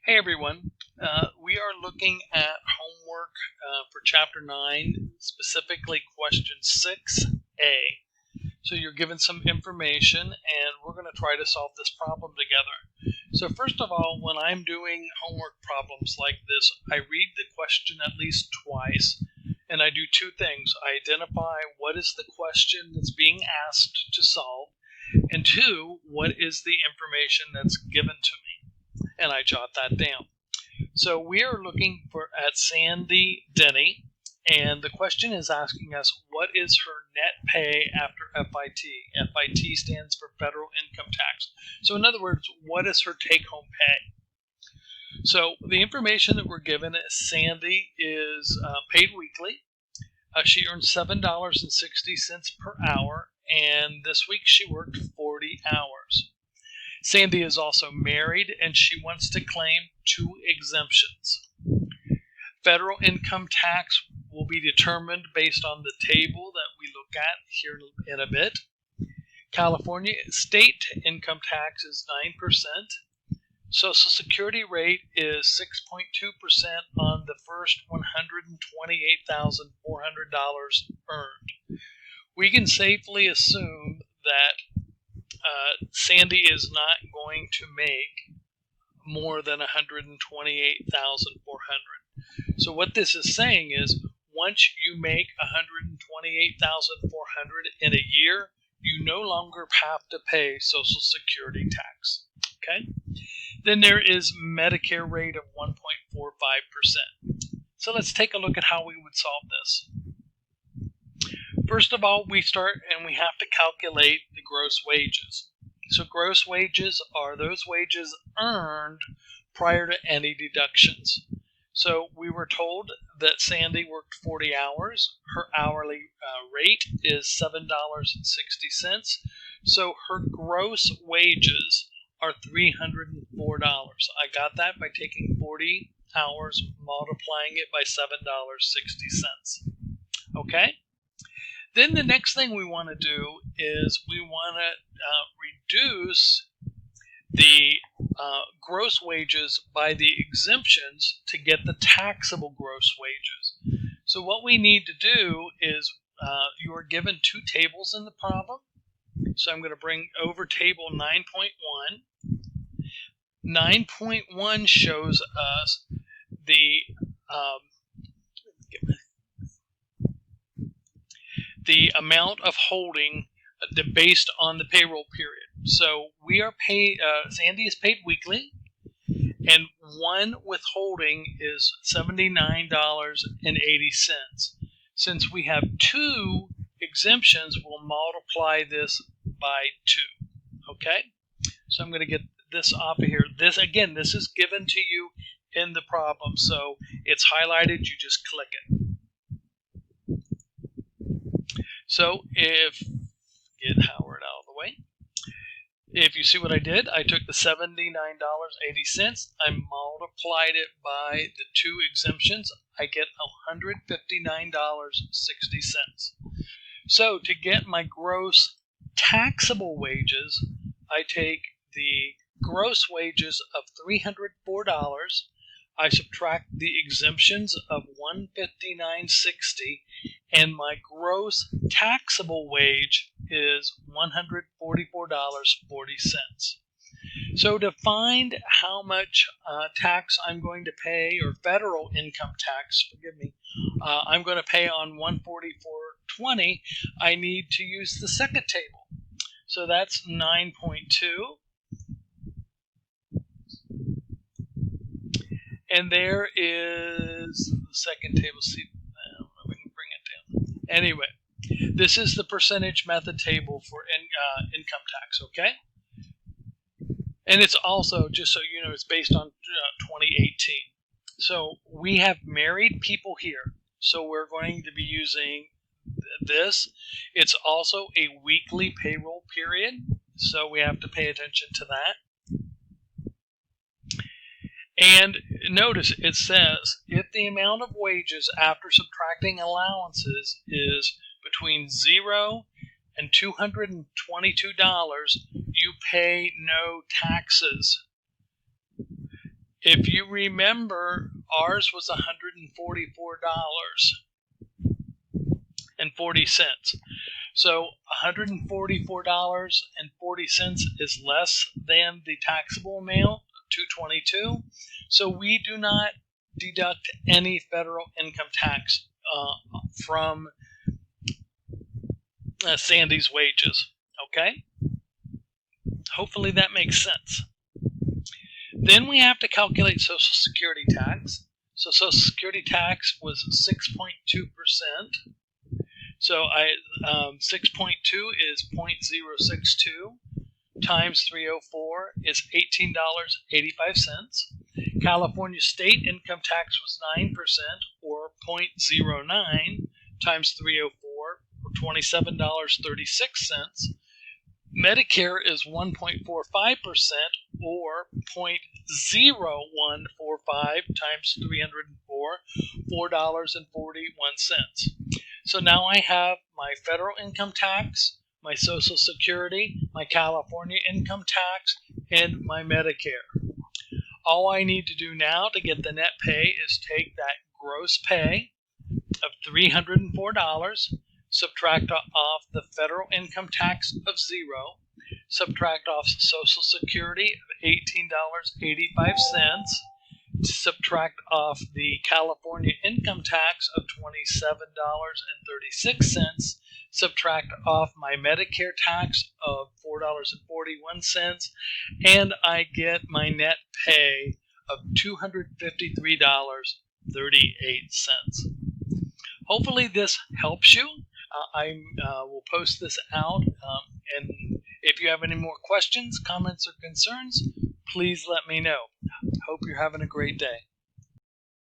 Hey everyone, we are looking at homework for Chapter 9, specifically question 6A. So you're given some information and we're going to try to solve this problem together. So first of all, when I'm doing homework problems like this, I read the question at least twice and I do two things. I identify what is the question that's being asked to solve, and two, what is the information that's given to me, and I jot that down. So we are looking at Sandy Denny, and the question is asking us what is her net pay after FIT. FIT stands for federal income tax. So in other words, what is her take-home pay? So the information that we're given is Sandy is paid weekly. She earns $7.60 per hour, and this week she worked 40 hours. Sandy is also married, and she wants to claim 2 exemptions. Federal income tax will be determined based on the table that we look at here in a bit. California state income tax is 9%. Social Security rate is 6.2% on the first $128,400 earned. We can safely assume that Sandy is not going to make more than $128,400. So what this is saying is, once you make $128,400 in a year, you no longer have to pay Social Security tax. Okay? Then there is Medicare rate of 1.45%. So let's take a look at how we would solve this. First of all, we start and we have to calculate the gross wages. So gross wages are those wages earned prior to any deductions. So we were told that Sandy worked 40 hours. Her hourly rate is $7.60. So her gross wages are $304. I got that by taking 40 hours, multiplying it by $7.60. Okay? Then the next thing we want to do is we want to reduce the gross wages by the exemptions to get the taxable gross wages. So what we need to do is you are given 2 tables in the problem. So I'm going to bring over table 9.1. 9.1 shows us the amount of holding based on the payroll period. So we are paid. Sandy is paid weekly, and one withholding is $79.80. Since we have 2 exemptions, we'll multiply this by 2. Okay, so I'm going to get this off of here. This is given to you in the problem, so it's highlighted. You just click it. So get Howard out of the way. If you see what I did, I took the $79.80, I multiplied it by the 2 exemptions, I get $159.60. So to get my gross taxable wages, I take the gross wages of $304, I subtract the exemptions of $159.60, and my gross taxable wage is $144.40. So to find how much tax I'm going to pay, or federal income tax, I'm going to pay on $144.20, I need to use the second table. So that's 9.2. And there is the second table. See, we can bring it down. Anyway, this is the percentage method table for income tax, okay? And it's also, just so you know, it's based on 2018. So we have married people here. So we're going to be using this. It's also a weekly payroll period, so we have to pay attention to that. And notice it says, if the amount of wages after subtracting allowances is between 0 and $222, you pay no taxes. If you remember, ours was $144.40. So $144.40 is less than the taxable amount of $222. So we do not deduct any federal income tax from Sandy's wages. Okay? Hopefully that makes sense. Then we have to calculate Social Security tax. So Social Security tax was 6.2%. So 6.2 is 0.062 times 304 is $18.85. California state income tax was 9%, or 0.09 times 304, or $27.36. Medicare is 1.45%, or 0.0145 times 304, $4.41. So now I have my federal income tax, my Social Security, my California income tax, and my Medicare. All I need to do now to get the net pay is take that gross pay of $304, subtract off the federal income tax of 0, subtract off Social Security of $18.85, subtract off the California income tax of $27.36, subtract off my Medicare tax of $4.41, and I get my net pay of $253.38. Hopefully this helps you. I will post this out, and if you have any more questions, comments, or concerns, please let me know. Hope you're having a great day.